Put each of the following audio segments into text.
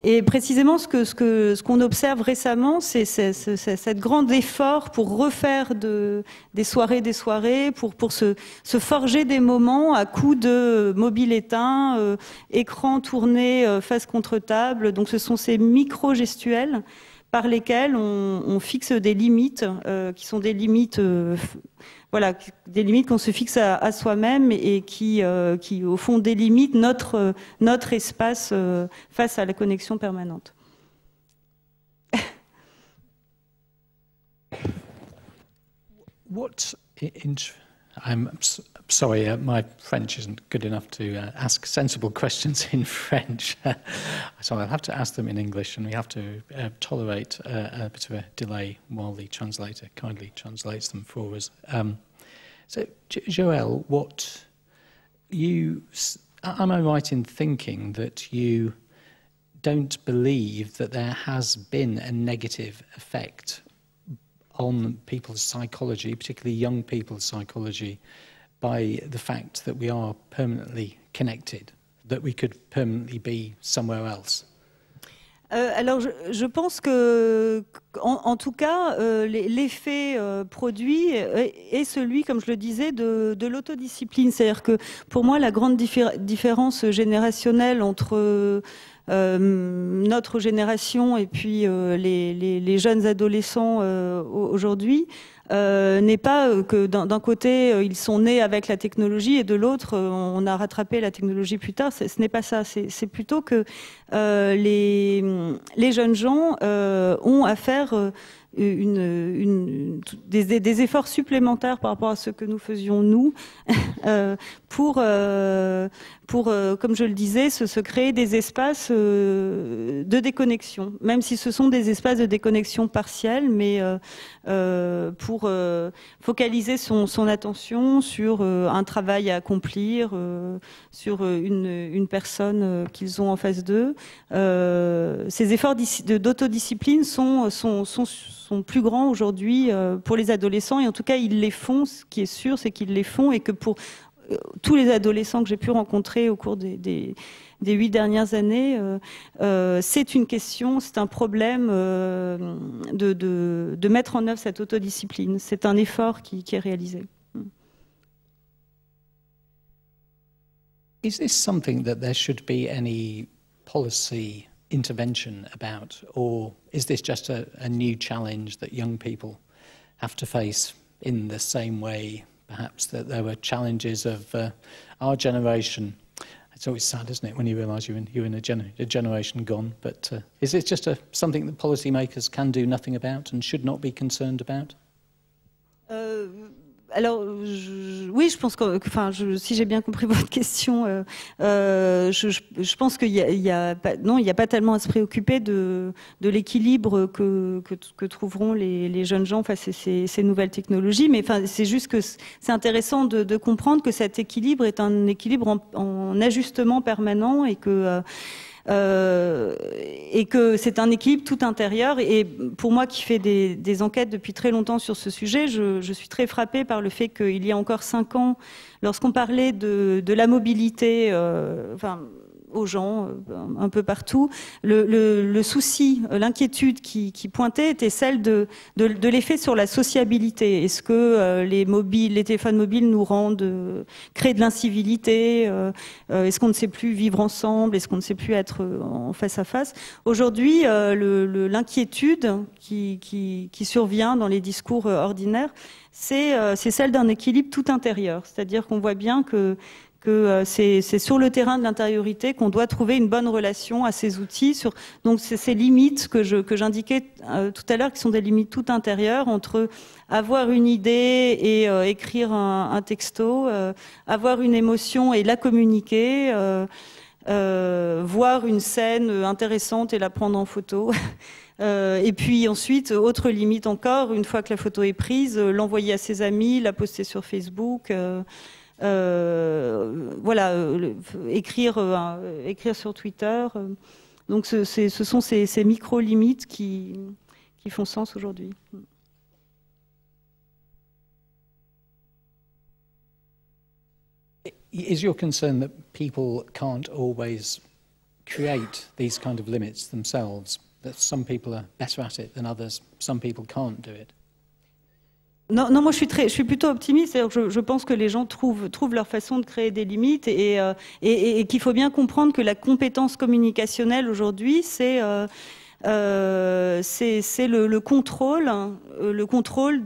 Et précisément, ce qu'on observe récemment, c'est cette grand effort pour refaire des soirées, pour se forger des moments à coups de mobile éteint, écran tourné face contre table. Donc ce sont ces micro-gestuels par lesquels on fixe des limites, qui sont des limites... voilà, des limites qu'on se fixe à soi-même et qui, au fond, délimitent notre espace face à la connexion permanente. I'm sorry, my French isn't good enough to ask sensible questions in French, so I'll have to ask them in English, and we have to tolerate a bit of a delay while the translator kindly translates them for us. So, Joël, am I right in thinking that you don't believe that there has been a negative effect on people's psychology, particularly young people's psychology, by the fact that we are permanently connected, that we could permanently be somewhere else? Alors, je pense que, en tout cas, l'effet produit est celui, comme je le disais, de l'autodiscipline. C'est-à-dire que, pour moi, la grande différence générationnelle entre notre génération et puis les jeunes adolescents aujourd'hui n'est pas que d'un côté ils sont nés avec la technologie et de l'autre on a rattrapé la technologie plus tard. Ce n'est pas ça. C'est plutôt que les jeunes gens ont à faire des efforts supplémentaires par rapport à ce que nous faisions nous pour comme je le disais, se créer des espaces de déconnexion, même si ce sont des espaces de déconnexion partielle, mais pour focaliser son attention sur un travail à accomplir, sur une personne qu'ils ont en face d'eux. Ces efforts d'autodiscipline sont plus grands aujourd'hui pour les adolescents, et en tout cas ils les font. Ce qui est sûr, c'est qu'ils les font, et que pour tous les adolescents que j'ai pu rencontrer au cours des 8 dernières années, c'est une question, c'est un problème de mettre en œuvre cette autodiscipline. C'est un effort qui est réalisé. Is this something that there should be any policy intervention about, or is this just a new challenge that young people have to face in the same way perhaps that there were challenges of our generation? It's always sad, isn't it, when you realise you're in a generation gone, but is it just something that policymakers can do nothing about and should not be concerned about? Alors, oui, je pense que, enfin, si j'ai bien compris votre question, je pense qu'il y a pas tellement à se préoccuper de l'équilibre que trouveront les jeunes gens face à ces nouvelles technologies. Mais enfin, c'est juste que c'est intéressant de comprendre que cet équilibre est un équilibre en ajustement permanent, et que c'est un équilibre tout intérieur. Et pour moi qui fais des enquêtes depuis très longtemps sur ce sujet, je suis très frappée par le fait qu'il y a encore 5 ans, lorsqu'on parlait de la mobilité, aux gens un peu partout, le souci, l'inquiétude qui pointait était celle de l'effet sur la sociabilité. Est-ce que les téléphones mobiles nous créent de l'incivilité? Est-ce qu'on ne sait plus vivre ensemble? Est-ce qu'on ne sait plus être en face à face? Aujourd'hui, l'inquiétude qui survient dans les discours ordinaires, c'est celle d'un équilibre tout intérieur. C'est-à-dire qu'on voit bien que c'est sur le terrain de l'intériorité qu'on doit trouver une bonne relation à ces outils. Donc c'est ces limites que j'indiquais tout à l'heure, qui sont des limites tout intérieures, entre avoir une idée et écrire un texto, avoir une émotion et la communiquer, voir une scène intéressante et la prendre en photo. Et puis ensuite, autre limite encore, une fois que la photo est prise, l'envoyer à ses amis, la poster sur Facebook. Voilà, écrire sur Twitter. Donc ce sont ces micro-limites qui font sens aujourd'hui. Is your concern that people can't always create these kind of limits themselves? That some people are better at it than others, some people can't do it. Non, non, moi je suis plutôt optimiste. Je pense que les gens trouvent leur façon de créer des limites et qu'il faut bien comprendre que la compétence communicationnelle aujourd'hui, c'est le contrôle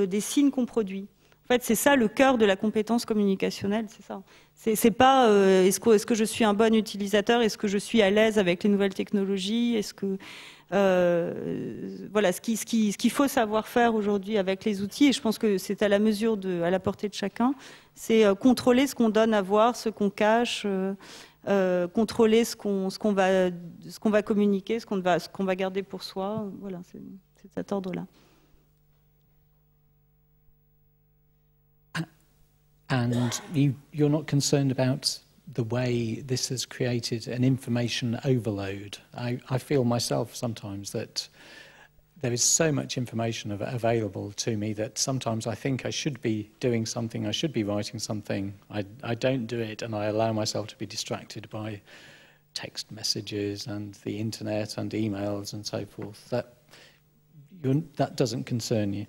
des signes qu'on produit. En fait, c'est ça le cœur de la compétence communicationnelle, c'est ça. C'est pas est-ce que je suis un bon utilisateur, est-ce que je suis à l'aise avec les nouvelles technologies, est-ce que voilà, ce qu'il faut savoir faire aujourd'hui avec les outils, et je pense que c'est à la mesure à la portée de chacun, c'est contrôler ce qu'on donne à voir, ce qu'on cache, contrôler ce qu'on va communiquer, ce qu'on va garder pour soi. Voilà, c'est de cet ordre-là. And you're not concerned about the way this has created an information overload. I feel myself sometimes that there is so much information available to me that sometimes I think I should be doing something, I should be writing something. I don't do it, and I allow myself to be distracted by text messages and the internet and emails and so forth. That doesn't concern you?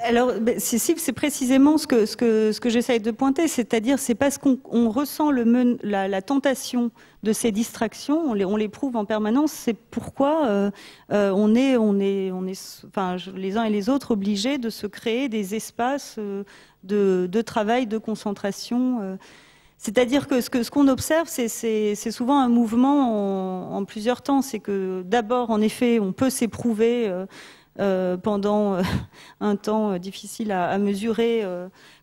Alors, c'est précisément ce que j'essaye de pointer, c'est-à-dire c'est parce qu'on ressent la tentation de ces distractions, on l'éprouve en permanence, c'est pourquoi on est enfin, les uns et les autres obligés de se créer des espaces de travail, de concentration. C'est-à-dire que ce qu'on observe, c'est souvent un mouvement en plusieurs temps. C'est que d'abord, en effet, on peut s'éprouver pendant un temps difficile à mesurer,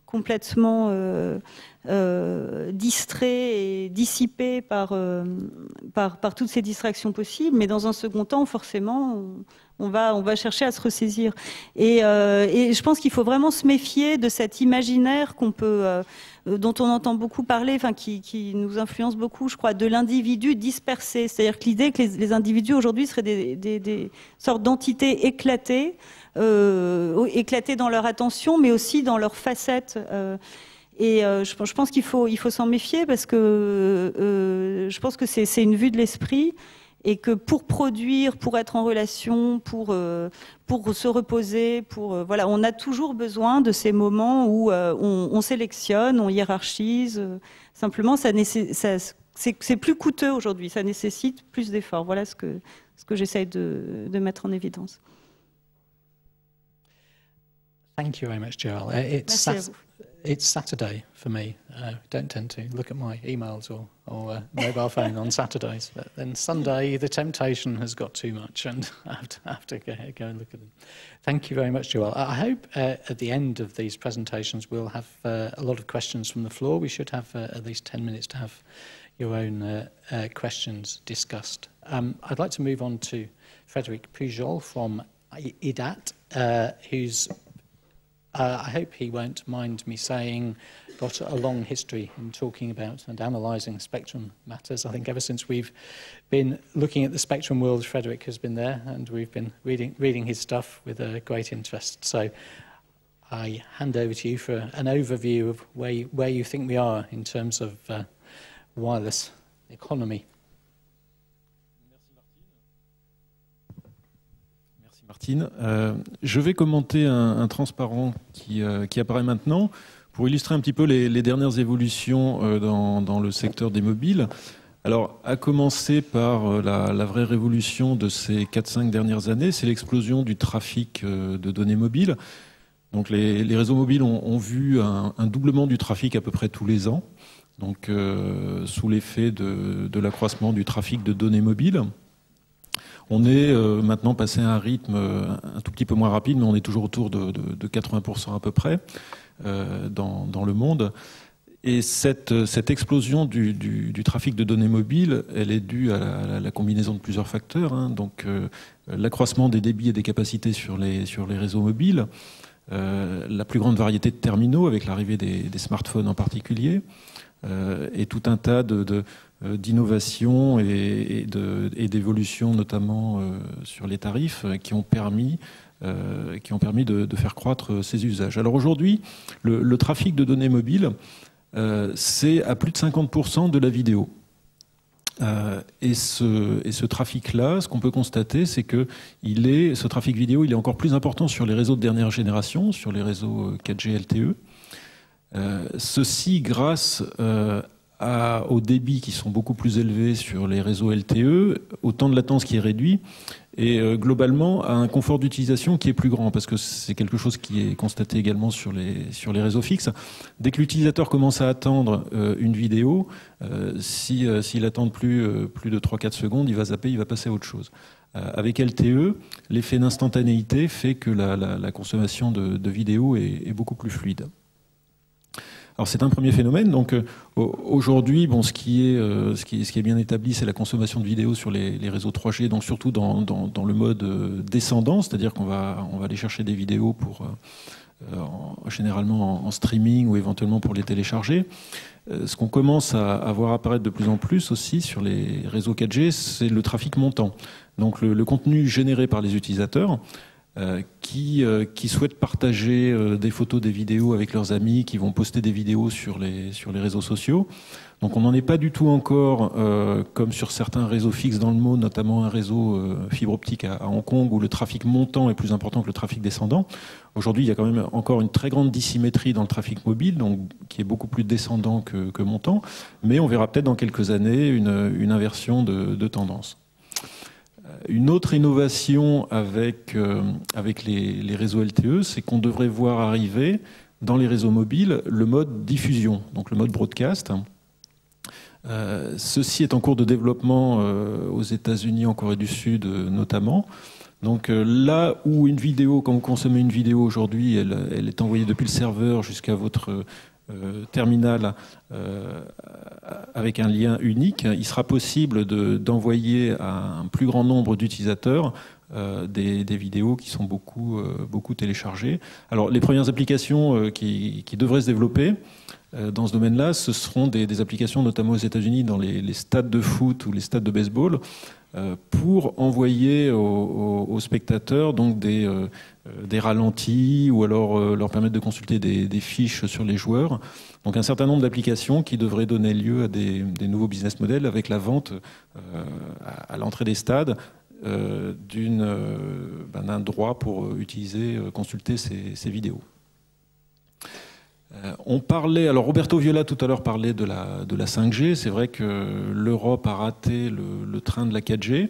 complètement distrait et dissipé par toutes ces distractions possibles. Mais dans un second temps, forcément, on va chercher à se ressaisir. Et je pense qu'il faut vraiment se méfier de cet imaginaire dont on entend beaucoup parler, enfin qui nous influence beaucoup, je crois, de l'individu dispersé. C'est-à-dire que l'idée que les individus aujourd'hui seraient des sortes d'entités éclatées dans leur attention, mais aussi dans leurs facettes. Je pense qu'il faut s'en méfier parce que je pense que c'est une vue de l'esprit. Et que pour produire, pour être en relation, pour se reposer, voilà, on a toujours besoin de ces moments où on sélectionne, on hiérarchise. Simplement, c'est plus coûteux aujourd'hui, ça nécessite plus d'efforts. Voilà ce que j'essaye de mettre en évidence. Thank you very much, Joelle. It's Saturday for me. I don't tend to look at my emails or mobile phone on Saturdays. But then Sunday, the temptation has got too much, and I have to go and look at them. Thank you very much, Joelle. I hope at the end of these presentations we'll have a lot of questions from the floor. We should have at least 10 minutes to have your own questions discussed. I'd like to move on to Frédéric Pujol from IDAT, who's I hope he won't mind me saying, got a long history in talking about and analysing spectrum matters. I think ever since we've been looking at the spectrum world, Frédéric has been there, and we've been reading his stuff with a great interest. So I hand over to you for an overview of where you think we are in terms of wireless economy. Martine. Je vais commenter un transparent qui apparaît maintenant pour illustrer un petit peu les dernières évolutions dans le secteur des mobiles. Alors, à commencer par la vraie révolution de ces 4-5 dernières années, c'est l'explosion du trafic de données mobiles. Donc, les réseaux mobiles ont vu un doublement du trafic à peu près tous les ans, donc sous l'effet de l'accroissement du trafic de données mobiles. On est maintenant passé à un rythme un tout petit peu moins rapide, mais on est toujours autour de 80% à peu près dans le monde. Et cette explosion du trafic de données mobiles, elle est due à la combinaison de plusieurs facteurs. Hein. Donc l'accroissement des débits et des capacités sur les réseaux mobiles, la plus grande variété de terminaux avec l'arrivée des smartphones en particulier, et tout un tas d'innovations et d'évolutions, notamment sur les tarifs, qui ont permis de faire croître ces usages. Alors aujourd'hui, le trafic de données mobiles, c'est à plus de 50% de la vidéo. Et ce trafic-là, ce qu'on peut constater, c'est que ce trafic vidéo, il est encore plus important sur les réseaux de dernière génération, sur les réseaux 4G LTE. Ceci grâce aux débits qui sont beaucoup plus élevés sur les réseaux LTE, au temps de latence qui est réduit, et globalement à un confort d'utilisation qui est plus grand, parce que c'est quelque chose qui est constaté également sur les réseaux fixes. Dès que l'utilisateur commence à attendre une vidéo, s'il attend plus de 3-4 secondes, il va zapper, il va passer à autre chose. Avec LTE, l'effet d'instantanéité fait que la consommation de vidéos est beaucoup plus fluide. Alors c'est un premier phénomène. Donc aujourd'hui, bon, ce qui est bien établi, c'est la consommation de vidéos sur les réseaux 3G, donc surtout dans le mode descendant, c'est-à-dire qu'on va aller chercher des vidéos généralement en streaming ou éventuellement pour les télécharger. Ce qu'on commence à voir apparaître de plus en plus aussi sur les réseaux 4G, c'est le trafic montant. Donc le contenu généré par les utilisateurs qui souhaitent partager des photos, des vidéos avec leurs amis, qui vont poster des vidéos sur les réseaux sociaux. Donc on n'en est pas du tout encore comme sur certains réseaux fixes dans le monde, notamment un réseau fibre optique à Hong Kong où le trafic montant est plus important que le trafic descendant. Aujourd'hui, il y a quand même encore une très grande dissymétrie dans le trafic mobile, donc qui est beaucoup plus descendant que montant, mais on verra peut-être dans quelques années une inversion de tendance. Une autre innovation avec les réseaux LTE, c'est qu'on devrait voir arriver dans les réseaux mobiles le mode diffusion, donc le mode broadcast. Ceci est en cours de développement aux États-Unis, en Corée du Sud notamment. Donc là où une vidéo, quand vous consommez une vidéo aujourd'hui, elle est envoyée depuis le serveur jusqu'à votre terminal avec un lien unique, il sera possible d'envoyer à un plus grand nombre d'utilisateurs des vidéos qui sont beaucoup téléchargées. Alors les premières applications qui devraient se développer dans ce domaine-là, ce seront des applications notamment aux États-Unis dans les stades de foot ou les stades de baseball pour envoyer aux spectateurs donc des ralentis ou alors leur permettre de consulter des fiches sur les joueurs. Donc un certain nombre d'applications qui devraient donner lieu à des nouveaux business models avec la vente à l'entrée des stades d'un droit pour consulter ces vidéos. On parlait, alors Roberto Viola tout à l'heure parlait de la 5G. C'est vrai que l'Europe a raté le train de la 4G.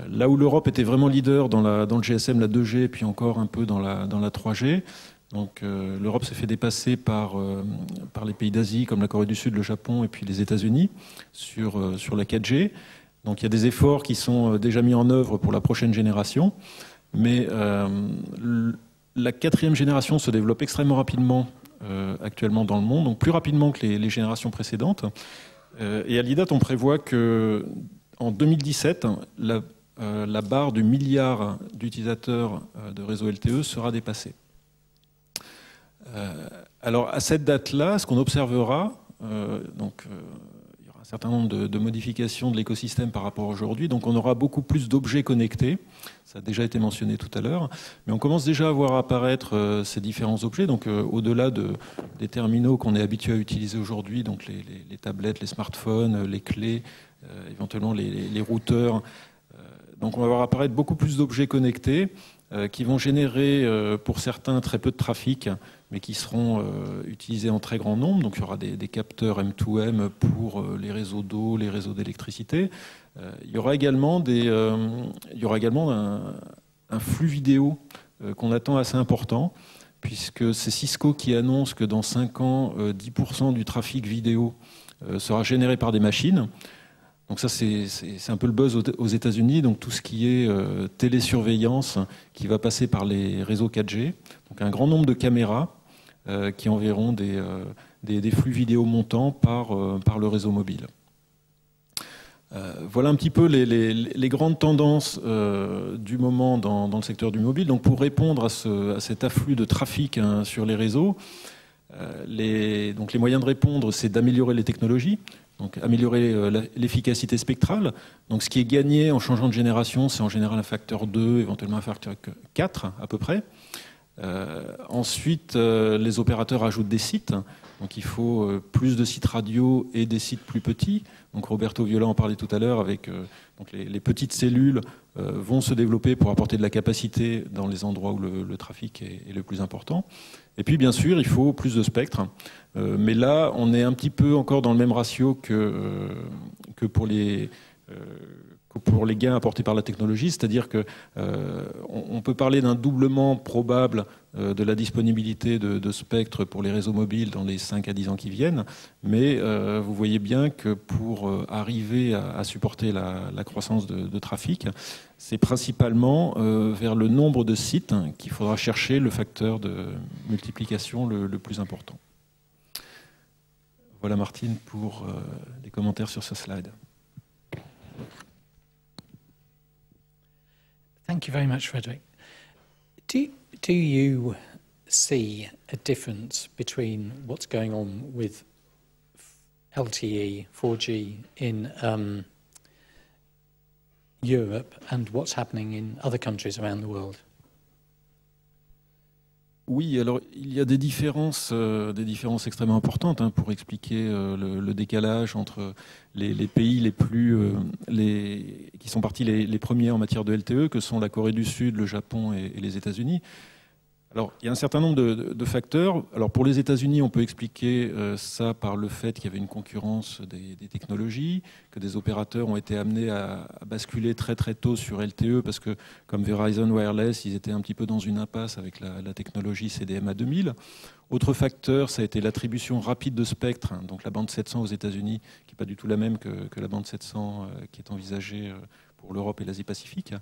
Là où l'Europe était vraiment leader dans le GSM, la 2G, et puis encore un peu dans la 3G. Donc l'Europe s'est fait dépasser par les pays d'Asie comme la Corée du Sud, le Japon et puis les États-Unis sur la 4G. Donc il y a des efforts qui sont déjà mis en œuvre pour la prochaine génération. Mais la 4e génération se développe extrêmement rapidement actuellement dans le monde, donc plus rapidement que les générations précédentes. Et à l'IDAT, on prévoit qu'en 2017, la barre du milliard d'utilisateurs de réseau LTE sera dépassée. Alors à cette date-là, ce qu'on observera, il y aura un certain nombre de modifications de l'écosystème par rapport à aujourd'hui, donc on aura beaucoup plus d'objets connectés. Ça a déjà été mentionné tout à l'heure, mais on commence déjà à voir apparaître ces différents objets, donc au-delà des terminaux qu'on est habitué à utiliser aujourd'hui, donc les tablettes, les smartphones, les clés, éventuellement les routeurs. Donc on va voir apparaître beaucoup plus d'objets connectés qui vont générer pour certains très peu de trafic, mais qui seront utilisés en très grand nombre. Donc il y aura des capteurs M2M pour les réseaux d'eau, les réseaux d'électricité. Il y aura également un flux vidéo qu'on attend assez important, puisque c'est Cisco qui annonce que dans 5 ans, 10% du trafic vidéo sera généré par des machines. Donc ça, c'est un peu le buzz aux États-Unis, donc tout ce qui est télésurveillance qui va passer par les réseaux 4G. Donc un grand nombre de caméras qui enverront des flux vidéo montants par le réseau mobile. Voilà un petit peu les grandes tendances du moment dans le secteur du mobile. Donc pour répondre à cet afflux de trafic sur les réseaux, les moyens de répondre, c'est d'améliorer les technologies. Donc améliorer l'efficacité spectrale. Donc ce qui est gagné en changeant de génération, c'est en général un facteur 2, éventuellement un facteur 4 à peu près. Ensuite, les opérateurs ajoutent des sites. Donc il faut plus de sites radio et des sites plus petits. Donc Roberto Viola en parlait tout à l'heure, avec donc les petites cellules vont se développer pour apporter de la capacité dans les endroits où le trafic est le plus important. Et puis bien sûr, il faut plus de spectre. Mais là, on est un petit peu encore dans le même ratio que pour les gains apportés par la technologie, c'est-à-dire que on peut parler d'un doublement probable de la disponibilité de spectre pour les réseaux mobiles dans les 5 à 10 ans qui viennent, mais vous voyez bien que pour arriver à supporter la croissance de trafic, c'est principalement vers le nombre de sites qu'il faudra chercher le facteur de multiplication le plus important. Voilà Martine pour les commentaires sur ce slide. Thank you very much, Frederick. Do you see a difference between what's going on with LTE, 4G in Europe and what's happening in other countries around the world? Oui, alors il y a des différences extrêmement importantes pour expliquer le décalage entre les pays qui sont partis les premiers en matière de LTE, que sont la Corée du Sud, le Japon et les États-Unis. Alors, il y a un certain nombre de facteurs. Alors, pour les États-Unis, on peut expliquer ça par le fait qu'il y avait une concurrence des technologies, que des opérateurs ont été amenés à basculer très très tôt sur LTE parce que, comme Verizon Wireless, ils étaient un petit peu dans une impasse avec la technologie CDMA 2000. Autre facteur, ça a été l'attribution rapide de spectre, donc la bande 700 aux États-Unis, qui n'est pas du tout la même que la bande 700 qui est envisagée pour l'Europe et l'Asie-Pacifique.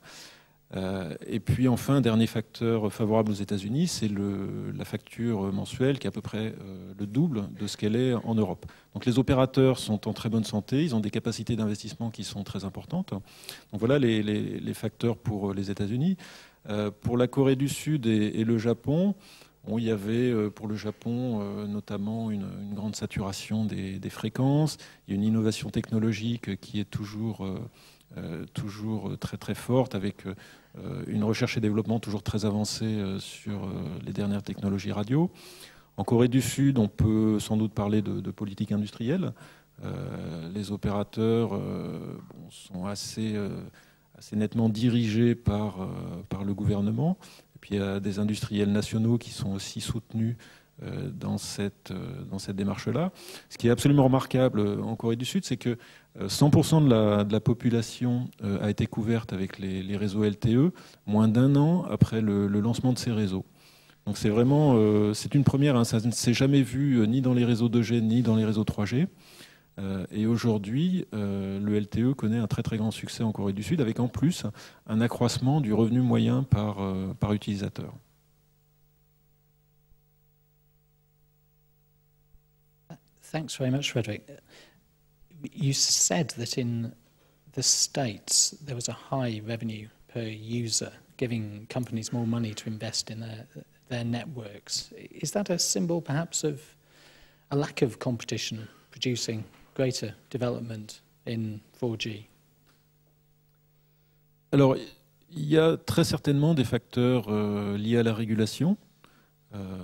Et puis enfin, dernier facteur favorable aux États-Unis, c'est la facture mensuelle qui est à peu près le double de ce qu'elle est en Europe. Donc les opérateurs sont en très bonne santé, ils ont des capacités d'investissement qui sont très importantes. Donc voilà les facteurs pour les États-Unis. Pour la Corée du Sud et le Japon, bon, il y avait pour le Japon notamment une grande saturation des fréquences, il y a une innovation technologique qui est toujours très très forte, avec une recherche et développement toujours très avancée sur les dernières technologies radio. En Corée du Sud, on peut sans doute parler de politique industrielle. Les opérateurs sont assez nettement dirigés par le gouvernement. Et puis il y a des industriels nationaux qui sont aussi soutenus dans cette démarche-là. Ce qui est absolument remarquable en Corée du Sud, c'est que 100% de la population a été couverte avec les réseaux LTE moins d'un an après le lancement de ces réseaux. Donc c'est vraiment c'est une première, ça ne s'est jamais vu ni dans les réseaux 2G ni dans les réseaux 3G. Et aujourd'hui, le LTE connaît un très très grand succès en Corée du Sud, avec en plus un accroissement du revenu moyen par utilisateur. Thanks very much, Frederick. You said that in the States there was a high revenue per user, giving companies more money to invest in their networks. Is that a symbol perhaps of a lack of competition producing greater development in 4G? Alors, il y a très certainement des facteurs liés à la régulation.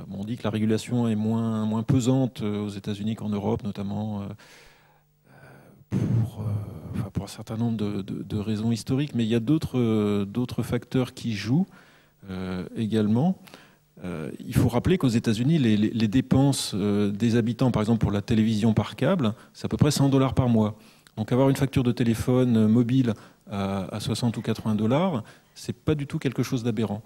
On dit que la régulation est moins pesante aux États-Unis qu'en Europe, notamment pour un certain nombre de raisons historiques, mais il y a d'autres facteurs qui jouent également. Il faut rappeler qu'aux États-Unis, les dépenses des habitants, par exemple pour la télévision par câble, c'est à peu près $100 par mois. Donc avoir une facture de téléphone mobile à 60 ou $80, c'est pas du tout quelque chose d'aberrant.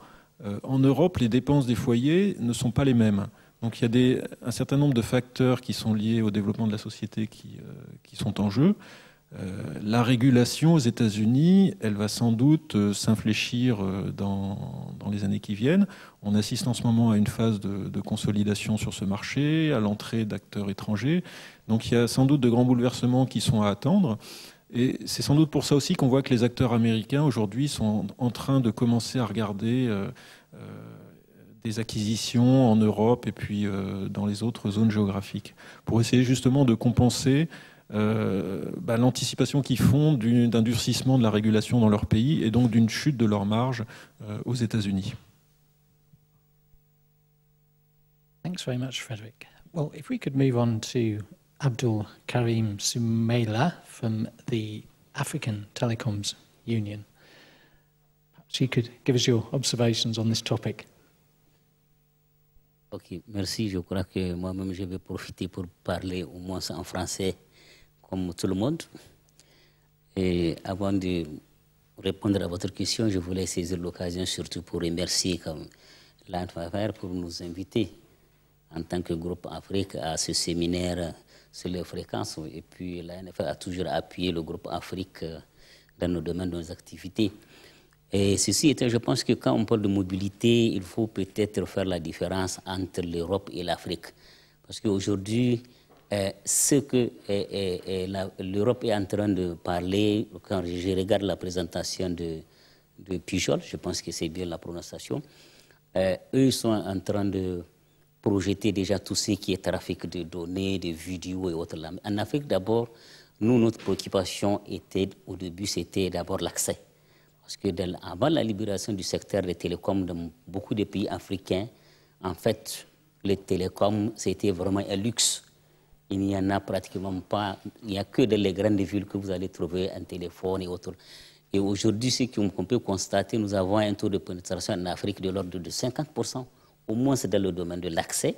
En Europe, les dépenses des foyers ne sont pas les mêmes. Donc il y a un certain nombre de facteurs qui sont liés au développement de la société qui sont en jeu. La régulation aux États-Unis, elle va sans doute s'infléchir dans les années qui viennent. On assiste en ce moment à une phase de consolidation sur ce marché, à l'entrée d'acteurs étrangers. Donc il y a sans doute de grands bouleversements qui sont à attendre. Et c'est sans doute pour ça aussi qu'on voit que les acteurs américains aujourd'hui sont en train de commencer à regarder des acquisitions en Europe et puis dans les autres zones géographiques, pour essayer justement de compenser l'anticipation qu'ils font d'un durcissement de la régulation dans leur pays et donc d'une chute de leur marge aux États-Unis. Thanks very much, Frederick. Well, if we could move on to Abdul Karim Soumaila from the African Telecoms Union. Perhaps you could give us your observations on this topic. Ok, merci. Je crois que moi-même, je vais profiter pour parler au moins en français, comme tout le monde. Et avant de répondre à votre question, je voulais saisir l'occasion surtout pour remercier l'ANFAFR pour nous inviter en tant que groupe Afrique à ce séminaire sur les fréquences. Et puis l'ANFAFR a toujours appuyé le groupe Afrique dans nos domaines, dans nos activités. Et ceci étant, je pense que quand on parle de mobilité, il faut peut-être faire la différence entre l'Europe et l'Afrique. Parce qu'aujourd'hui, ce que l'Europe est en train de parler, quand je regarde la présentation de Pujol, je pense que c'est bien la prononciation, eux sont en train de projeter déjà tout ce qui est trafic de données, de vidéos et autres. En Afrique, d'abord, nous, notre préoccupation était, au début, c'était d'abord l'accès. Parce que avant la libération du secteur des télécoms dans beaucoup de pays africains, en fait, les télécoms, c'était vraiment un luxe. Il n'y en a pratiquement pas, il n'y a que dans les grandes villes que vous allez trouver un téléphone et autres. Et aujourd'hui, ce qu'on peut constater, nous avons un taux de pénétration en Afrique de l'ordre de 50%, au moins c'est dans le domaine de l'accès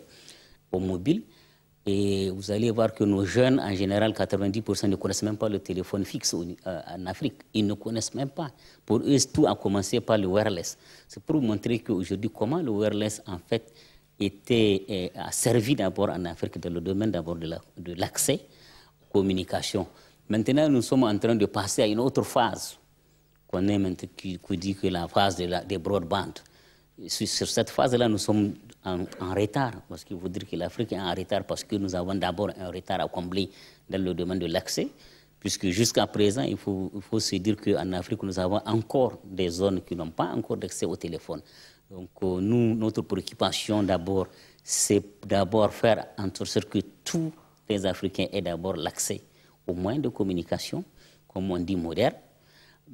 au mobile. Et vous allez voir que nos jeunes, en général, 90% ne connaissent même pas le téléphone fixe en Afrique. Ils ne connaissent même pas. Pour eux, tout a commencé par le wireless. C'est pour vous montrer qu'aujourd'hui, comment le wireless, en fait, a servi d'abord en Afrique dans le domaine d'abord de l'accès aux communications. Maintenant, nous sommes en train de passer à une autre phase, qui dit que la phase des broadband. Sur cette phase-là, nous sommes en retard, parce qu'il faut dire que l'Afrique est en retard, parce que nous avons d'abord un retard à combler dans le domaine de l'accès, puisque jusqu'à présent, il faut se dire qu'en Afrique, nous avons encore des zones qui n'ont pas encore d'accès au téléphone. Donc, notre préoccupation d'abord, c'est d'abord faire en sorte que tous les Africains aient d'abord l'accès aux moyens de communication, comme on dit, modernes.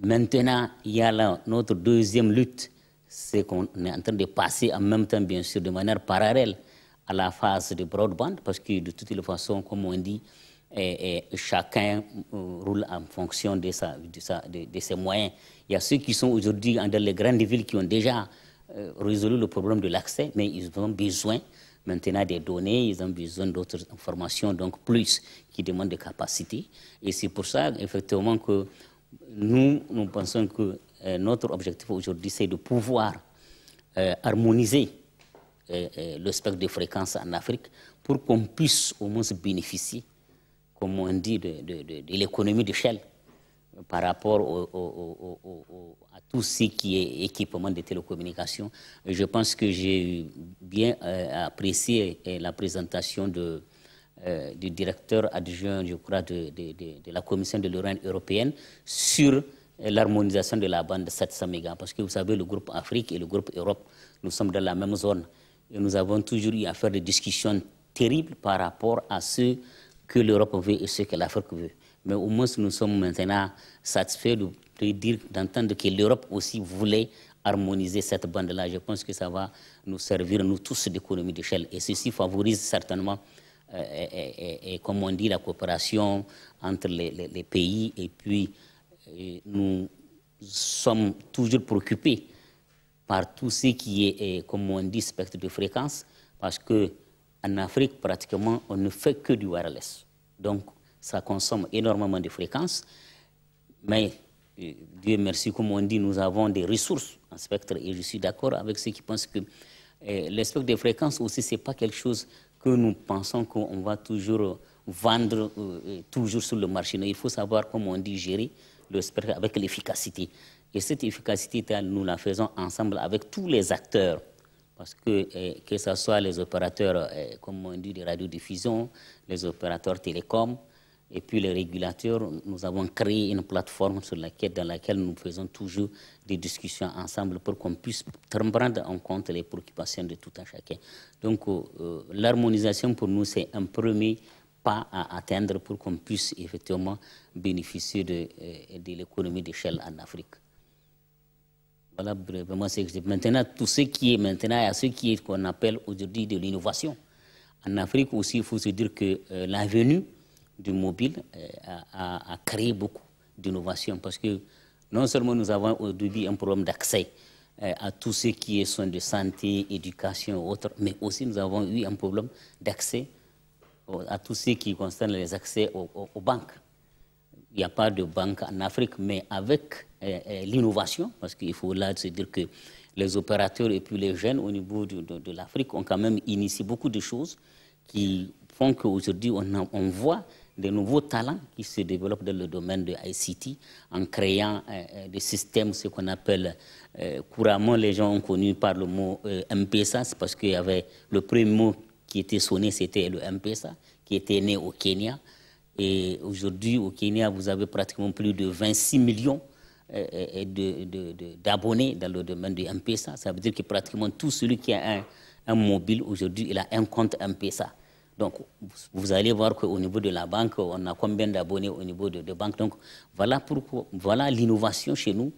Maintenant, il y a là notre deuxième lutte, c'est qu'on est en train de passer en même temps, bien sûr, de manière parallèle à la phase de broadband, parce que de toutes les façons, comme on dit, chacun roule en fonction de ses moyens. Il y a ceux qui sont aujourd'hui dans les grandes villes qui ont déjà résolu le problème de l'accès, mais ils ont besoin maintenant des données, ils ont besoin d'autres informations, donc plus, qui demandent des capacités. Et c'est pour ça, effectivement, que nous pensons que notre objectif aujourd'hui, c'est de pouvoir harmoniser le spectre de fréquences en Afrique pour qu'on puisse au moins bénéficier, comme on dit, de l'économie d'échelle par rapport à tout ce qui est équipement de télécommunications. Et je pense que j'ai bien apprécié la présentation du directeur adjoint, je crois, de la Commission de l'Union européenne sur l'harmonisation de la bande 700 mégas. Parce que vous savez, le groupe Afrique et le groupe Europe, nous sommes dans la même zone. Et nous avons toujours eu à faire des discussions terribles par rapport à ce que l'Europe veut et ce que l'Afrique veut. Mais au moins, nous sommes maintenant satisfaits d'entendre que l'Europe aussi voulait harmoniser cette bande-là. Je pense que ça va nous servir, nous tous, d'économie d'échelle. Et ceci favorise certainement, comme on dit, la coopération entre les pays. Et puis, nous sommes toujours préoccupés par tout ce qui est, comme on dit, spectre de fréquence, parce qu'en Afrique, pratiquement, on ne fait que du wireless. Donc, ça consomme énormément de fréquences, mais Dieu merci, comme on dit, nous avons des ressources en spectre, et je suis d'accord avec ceux qui pensent que le spectre de fréquences aussi, ce n'est pas quelque chose que nous pensons qu'on va toujours vendre toujours sur le marché. Il faut savoir, comme on dit, gérer le spectre avec l'efficacité. Et cette efficacité, nous la faisons ensemble avec tous les acteurs, parce que ce soit les opérateurs, comme on dit, de radiodiffusion, les opérateurs télécoms, et puis les régulateurs, nous avons créé une plateforme dans laquelle nous faisons toujours des discussions ensemble pour qu'on puisse prendre en compte les préoccupations de tout un chacun. Donc l'harmonisation pour nous, c'est un premier pas à atteindre pour qu'on puisse effectivement bénéficier de l'économie d'échelle en Afrique. Voilà vraiment ce que je dis. Maintenant, tout ce qui est maintenant, il y a ce qui est qu'on appelle aujourd'hui de l'innovation. En Afrique aussi, il faut se dire que la venue du mobile a créé beaucoup d'innovation parce que non seulement nous avons au début un problème d'accès à tout ce qui est soins de santé, éducation et autres, mais aussi nous avons eu un problème d'accès à tout ce qui concerne les accès aux banques. Il n'y a pas de banque en Afrique, mais avec l'innovation, parce qu'il faut là se dire que les opérateurs et puis les jeunes au niveau de l'Afrique ont quand même initié beaucoup de choses qui font qu'aujourd'hui on voit de nouveaux talents qui se développent dans le domaine de ICT en créant des systèmes, ce qu'on appelle couramment, les gens ont connu par le mot M-Pesa, c'est parce qu'il y avait le premier mot qui était sonné, c'était le M-Pesa, qui était né au Kenya. Et aujourd'hui, au Kenya, vous avez pratiquement plus de 26 millions d'abonnés dans le domaine du M-Pesa. Ça veut dire que pratiquement tout celui qui a un mobile aujourd'hui, il a un compte M-Pesa. Donc, vous allez voir qu'au niveau de la banque, on a combien d'abonnés au niveau de banque. Donc, voilà l'innovation chez nous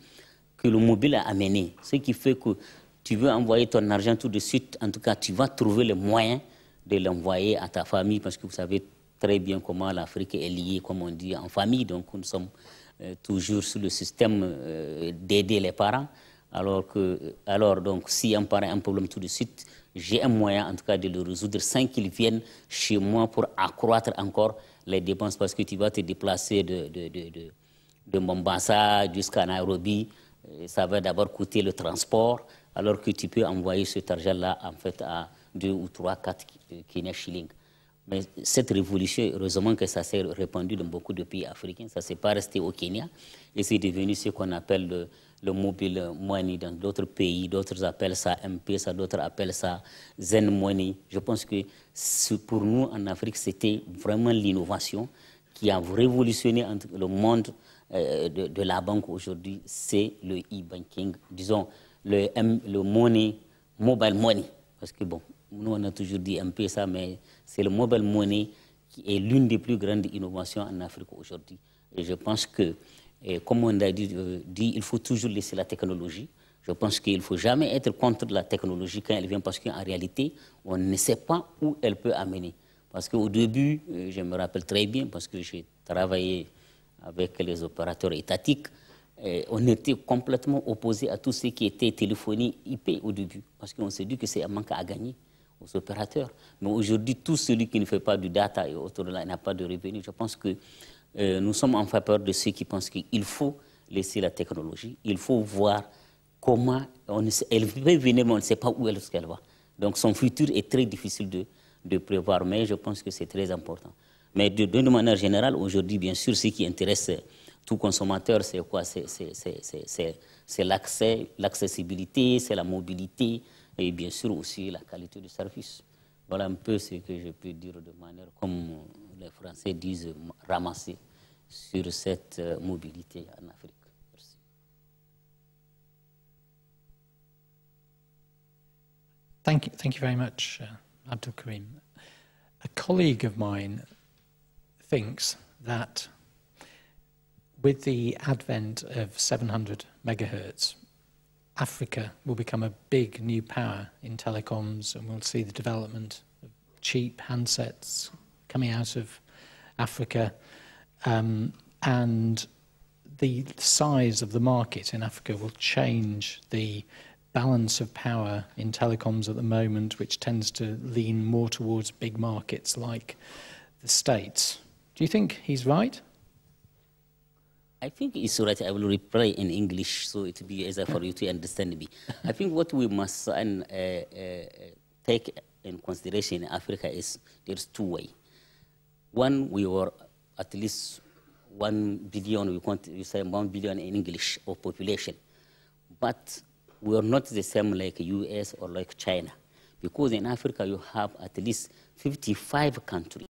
que le mobile a amené. Ce qui fait que tu veux envoyer ton argent tout de suite, en tout cas, tu vas trouver le moyen de l'envoyer à ta famille parce que vous savez très bien comment l'Afrique est liée, comme on dit, en famille. Donc, nous sommes toujours sur le système d'aider les parents. Alors, donc, si un parent a un problème tout de suite, j'ai un moyen, en tout cas, de le résoudre sans qu'ils viennent chez moi pour accroître encore les dépenses parce que tu vas te déplacer de Mombasa jusqu'à Nairobi. Ça va d'abord coûter le transport, alors que tu peux envoyer cet argent-là, en fait, à 2 ou 3, 4 Kenya shillings. Mais cette révolution, heureusement que ça s'est répandu dans beaucoup de pays africains, ça ne s'est pas resté au Kenya, et c'est devenu ce qu'on appelle le mobile money dans d'autres pays. D'autres appellent ça M-Pesa, d'autres appellent ça Zen Money. Je pense que pour nous, en Afrique, c'était vraiment l'innovation qui a révolutionné le monde de la banque aujourd'hui. C'est le e-banking, disons, le money, mobile money. Parce que bon, nous, on a toujours dit M-Pesa, mais c'est le mobile money qui est l'une des plus grandes innovations en Afrique aujourd'hui. Et je pense que, comme on a dit, il faut toujours laisser la technologie. Je pense qu'il ne faut jamais être contre la technologie quand elle vient, parce qu'en réalité, on ne sait pas où elle peut amener. Parce qu'au début, je me rappelle très bien, parce que j'ai travaillé avec les opérateurs étatiques, on était complètement opposés à tout ce qui était téléphonie IP au début, parce qu'on s'est dit que c'est un manque à gagner aux opérateurs. Mais aujourd'hui, tout celui qui ne fait pas du data et autour de là n'a pas de revenus. Je pense que nous sommes en faveur de ceux qui pensent qu'il faut laisser la technologie, il faut voir comment elle peut venir, mais on ne sait pas où elle va. Donc son futur est très difficile de prévoir, mais je pense que c'est très important. Mais de manière générale, aujourd'hui, bien sûr, ce qui intéresse tout consommateur, c'est quoi? C'est l'accès, l'accessibilité, c'est la mobilité et bien sûr aussi la qualité du service. Voilà un peu ce que je peux dire de manière, comme les Français disent, ramasser sur cette mobilité en Afrique. Merci. Thank you very much, Abdul Karim. A colleague of mine thinks that with the advent of 700 megahertz, Africa will become a big new power in telecoms, and we'll see the development of cheap handsets coming out of Africa, and the size of the market in Africa will change the balance of power in telecoms at the moment, which tends to lean more towards big markets like the States. Do you think he's right? I think it's right. I will reply in English so it will be easier for you to understand me. I think what we must take in consideration in Africa is there's two ways. One, we were at least 1 billion, we say 1 billion in English of population. But we are not the same like US or like China. Because in Africa you have at least 55 countries.